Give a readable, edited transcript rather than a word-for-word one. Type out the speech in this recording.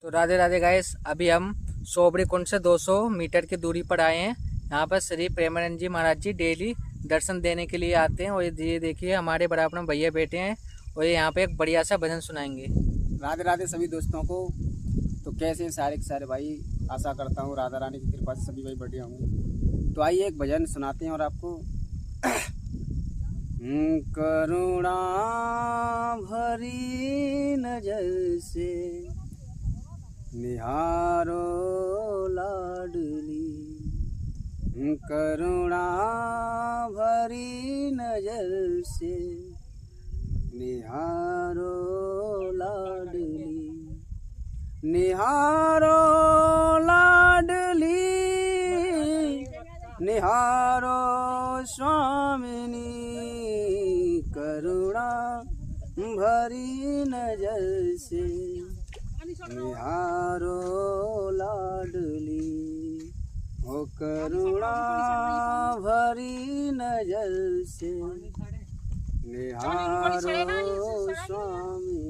तो राधे राधे गाइस, अभी हम सोबरी कुंड से 200 मीटर की दूरी पर आए हैं। यहाँ पर श्री प्रेमानंद जी महाराज जी डेली दर्शन देने के लिए आते हैं। और ये देखिए हमारे बराबर में भैया बैठे हैं और ये यहाँ पे एक बढ़िया सा भजन सुनाएंगे। राधे राधे सभी दोस्तों को। तो कैसे हैं सारे के सारे भाई, आशा करता हूँ राधा रानी की कृपा से सभी भाई बढ़िया होंगे। तो आइए एक भजन सुनाते हैं और आपको। करुणा भरी नजर से निहारो लाडली, करुणा भरी नजर से निहारो लाडली, निहारो लाडली, निहारो स्वामिनी, करुणा भरी नजर से निहारो लाडली, ओ करुणा भरी नजर से निहारो स्वामिनी।